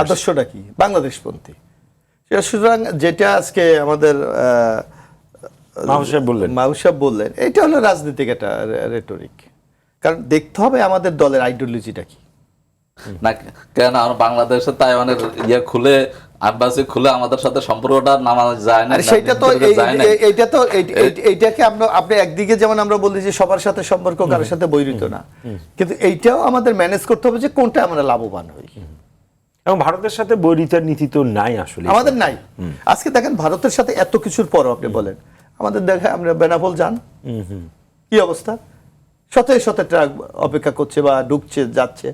আদর্শটা কি, বাংলাদেশপন্থী। সুতরাং যেটা আজকে আমাদের মাহবুব সাহেব বললেন, এটা হলো রাজনৈতিক একটা রেটরিক। কারণ দেখতে হবে আমাদের দলের আইডিওলজিটা কি। না কেন বাংলাদেশে তাইওয়ানের খুলে আব্বাসি খুলে আমাদের সাথে সম্পর্কটা নামা যায় না। সেটা তো এইটা তো এইটাকে আপনি একদিকে যেমন আমরা বলি যে সবার সাথে সম্পর্ক, কারোর সাথে বৈরিত না, কিন্তু এইটাও আমাদের ম্যানেজ করতে হবে যে কোনটা আমরা লাভবান হই। এবং ভারতের সাথে বৈরিতার নীতি তো নাই আসলে, আমাদের নাই। আজকে দেখেন ভারতের সাথে এত কিছুর পরও আপনি বলেন, আমাদের দেখে আমরা বেনাপোল যান, কি অবস্থা, শতে শতে ট্রাক অপেক্ষা করছে বা ঢুকছে যাচ্ছে।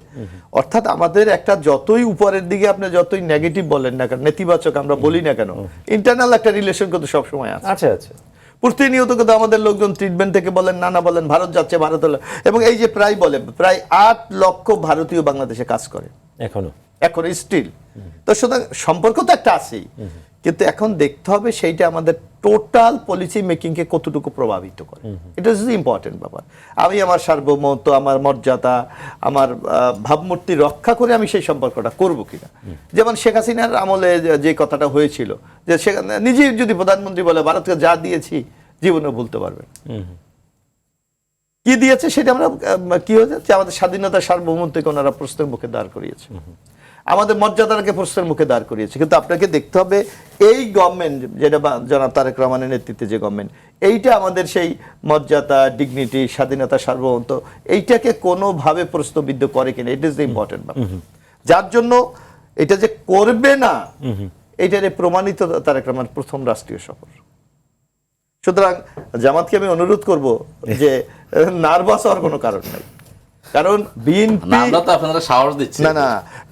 অর্থাৎ আমাদের একটা যতই উপরের দিকে আপনি যতই নেগেটিভ বলেন না কেন, নেতিবাচক আমরা বলি না কেন, ইন্টারনাল একটা রিলেশন কিন্তু সবসময় আছে। আচ্ছা আচ্ছা, প্রতিনিয়ত কিন্তু আমাদের লোকজন ট্রিটমেন্ট থেকে বলেন, নানা বলেন ভারত যাচ্ছে, ভারত হলো, এবং এই যে প্রায় বলে প্রায় 8 লক্ষ ভারতীয় বাংলাদেশে কাজ করে এখন স্টিল। তো সুতরাং সম্পর্ক তো একটা আছেই, কিন্তু এখন দেখতে হবে সেইটা আমাদের টোটাল পলিসি মেকিংকে কতটুকু প্রভাবিত করে। এটা হচ্ছে ইম্পর্টেন্ট ব্যাপার। আমি আমার সার্বভৌমত্ব, আমার মর্যাদা, আমার ভাবমূর্তি রক্ষা করে আমি সেই সম্পর্কটা করব কিনা। যেমন শেখ হাসিনার আমলে যে কথাটা হয়েছিল, যে সেখানে নিজেই যদি প্রধানমন্ত্রী বলে ভারতকে যা দিয়েছি জীবনে ভুলতে পারবেন, কি দিয়েছে সেটা আমরা কি হয়েছে যে আমাদের স্বাধীনতা সার্বভৌমত্বকে ওনারা প্রশ্নের মুখে দাঁড় করিয়েছে, আমাদের মর্যাদাকে প্রশ্নের মুখে দাঁড় করিয়েছে। কিন্তু আপনাকে দেখতে হবে এই গভর্নমেন্ট যেটা জনাব তারেক রহমানের নেতৃত্বে যে গভর্নমেন্ট, এইটা আমাদের সেই মর্যাদা, ডিগনিটি, স্বাধীনতা, সার্বভৌমত্ব এইটাকে কোনোভাবে প্রশ্নবিদ্ধ করে কিনা, ইট ইজ দ্য ইম্পর্টেন্ট ব্যাপার। যার জন্য এটা যে করবে না এইটারে প্রমাণিত তারেক রহমান প্রথম রাষ্ট্রীয় সফর। সুতরাং জামাতকে আমি অনুরোধ করব যে নার্ভাস হওয়ার কোনো কারণ নাই। কারণ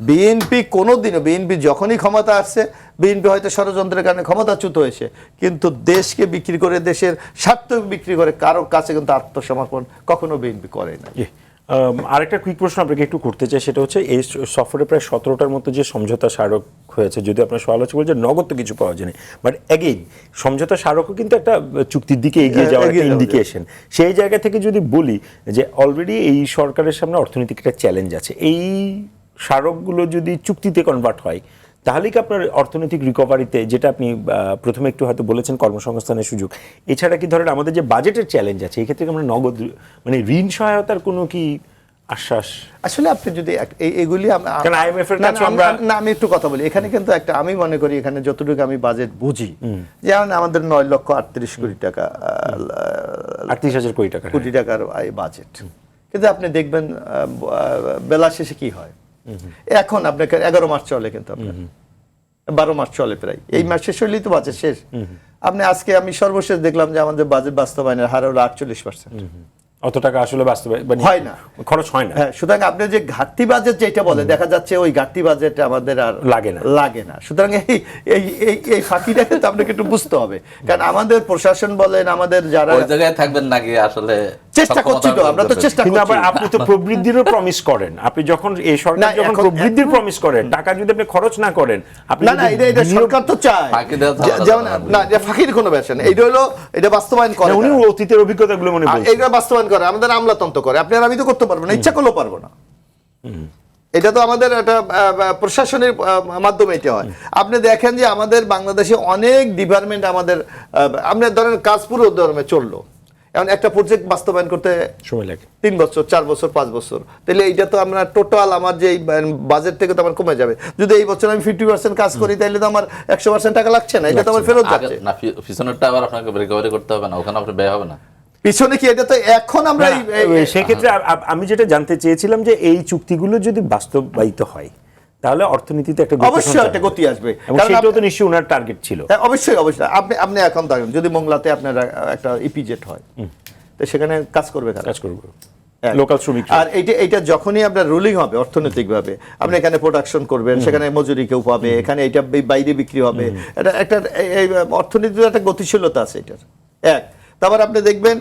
বিএনপি কোনোদিনও, বিএনপি যখনই ক্ষমতা আসছে, বিএনপি হয়তো ষড়যন্ত্রের কারণে ক্ষমতাচ্যুত হয়েছে, কিন্তু দেশকে বিক্রি করে, দেশের স্বার্থ বিক্রি করে কারো কাছে কিন্তু আত্মসমর্পণ কখনো বিএনপি করে না। আরেকটা কুইক প্রশ্ন আপনাকে একটু করতে চাই, সেটা হচ্ছে এই সফরে প্রায় 17টার মতো যে সমঝোতা স্মারক হয়েছে, যদি আপনার সওয়াল হচ্ছে বলছে নগদ তো কিছু পাওয়া যায়নি, বাট এগেইন সমঝোতা স্মারকও কিন্তু একটা চুক্তির দিকে এগিয়ে যাওয়ার একটা ইন্ডিকেশন। সেই জায়গা থেকে যদি বলি যে অলরেডি এই সরকারের সামনে অর্থনৈতিক একটা চ্যালেঞ্জ আছে, এই স্মারকগুলো যদি চুক্তিতে কনভার্ট হয় তাহলে কি আপনার অর্থনৈতিক রিকভারিতে, যেটা আপনি প্রথমে একটু হয়তো বলেছেন কর্মসংস্থানের সুযোগ, এছাড়া কি ধরেন আমাদের যে বাজেটের চ্যালেঞ্জ আছে এই ক্ষেত্রে আমরা নগদ মানে ঋণ সহায়তার কোনো কি আশ্বাস? আসলে আপনি যদি এগুলি আমি একটু কথা বলি এখানে, কিন্তু একটা আমি মনে করি এখানে যতটুকু আমি বাজেট বুঝি, যেমন আমাদের 9,38,00,000 টাকা, 38,000 কোটি টাকার বাজেট, কিন্তু আপনি দেখবেন বেলা শেষে কি হয়। এখন আপনাকে 11 মাস চলে, কিন্তু আপনার 12 মাস চলে প্রায়, এই মাস শেষ হইলেই তো বাজেট শেষ। আপনি আজকে আমি সর্বশেষ দেখলাম যে আমাদের বাজেট বাস্তবায়নের হার হলো 48%। অত টাকা আসলে বাস্তবায়ন হয় না, খরচ হয় না। হ্যাঁ, সুতরাং আপনি যে ঘাটতি বাজেট যেটা বলে, দেখা যাচ্ছে ওই ঘাটতি বাজেট আমাদের আর লাগে না। সুতরাং এই ফাঁকিটা কিন্তু আপনাকে একটু বুঝতে হবে, কারণ আমাদের প্রশাসন বলেন, আমাদের যারা ওই জায়গায় থাকবেন নাকি আসলে চেষ্টা করছি, তো আমরা তো চেষ্টা করছি। আবার আপনি তো প্রবৃদ্ধিরও প্রমিস করেন, আপনি যখন এই সরকার যখন প্রবৃদ্ধির প্রমিস করেন, টাকা যদি আপনি খরচ না করেন, আপনি না এটা সরকার তো চায়, যেমন না যে ফাঁকির কোনো ব্যাপার না, এইটা হলো এটা বাস্তবায়ন করে, উনি অতীতের অভিজ্ঞতাগুলো মনে বলছেন, এইটা বাস্তবায়ন করে, আমাদের আমলাতন্ত্র করে। আপনি আর আমি তো করতে পারবো না, ইচ্ছা করলেও পারবো না, এটা তো আমাদের একটা প্রশাসনের মাধ্যমে এটা হয়। আপনি দেখেন যে আমাদের বাংলাদেশে অনেক ডিপার্টমেন্ট আমাদের, আপনি ধরেন কাজ পুরো ধর্মে চললো, এখন একটা প্রজেক্ট বাস্তবায়ন করতে সময় লাগে 3 বছর, 4 বছর, 5 বছর, তাহলে এইটা তো আমরা টোটাল আমার যে বাজেট থেকে তো আমার কমে যাবে। যদি এই বছর আমি 50% কাজ করি, তাহলে তো আমার 100% টাকা লাগছে না, এটা তো আমার ফেরত যাচ্ছে না। পিছনেরটা আবার আপনাকে রিকভারি করতে হবে না, ওখানে আপনার ব্যয় হবে না পিছনে কি, এটা তো এখন আমরা সেক্ষেত্রে আমি যেটা জানতে চেয়েছিলাম যে এই চুক্তিগুলো যদি বাস্তবায়িত হয় তাহলে অর্থনীতিতে একটা অবশ্যই একটা গতি আসবে, কারণ সেটাও তো নিশ্চয়ই ওনার টার্গেট ছিল। অবশ্যই আপনি এখন দেখেন যদি মোংলাতে আপনার একটা ইপিজেট হয়, তো সেখানে কাজ করবে লোকাল শ্রমিক, আর এইটা যখনই আপনার রুলিং হবে অর্থনৈতিকভাবে, আপনি এখানে প্রোডাকশন করবেন, সেখানে মজুরি কেউ পাবে, এখানে এটা বাইরে বিক্রি হবে, এটা একটা অর্থনীতির একটা গতিশীলতা আছে এটার এক। তারপর আপনি দেখবেন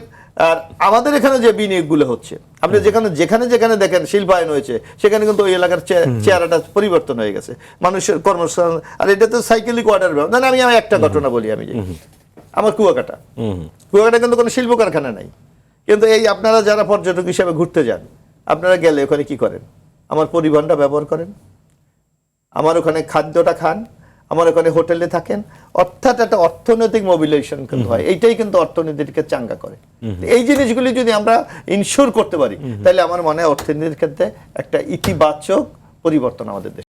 আর আমাদের এখানে যে বিনিয়োগগুলো হচ্ছে, আপনি যেখানে যেখানে দেখেন শিল্পায়ন হয়েছে, সেখানে কিন্তু ওই এলাকার চেহারাটা পরিবর্তন হয়ে গেছে, মানুষের কর্মসংস্থান। আর এটা তো সাইকেলিক অর্ডার, না আমি একটা ঘটনা বলি, আমি আমার কুয়াকাটা কিন্তু কোনো শিল্প কারখানা নাই, কিন্তু এই আপনারা যারা পর্যটক হিসেবে ঘুরতে যান, আপনারা গেলে ওখানে কি করেন, আমার পরিবহনটা ব্যবহার করেন, আমার ওখানে খাদ্যটা খান, আমার ওখানে হোটেলে থাকেন, অর্থাৎ একটা অর্থনৈতিক মোবিলাইজেশন কিন্তু হয়। এইটাই কিন্তু অর্থনীতিকে চাঙ্গা করে। এই জিনিসগুলি যদি আমরা ইনশিওর করতে পারি, তাহলে আমার মনে হয় অর্থনীতির ক্ষেত্রে একটা ইতিবাচক পরিবর্তন আমাদের দেশে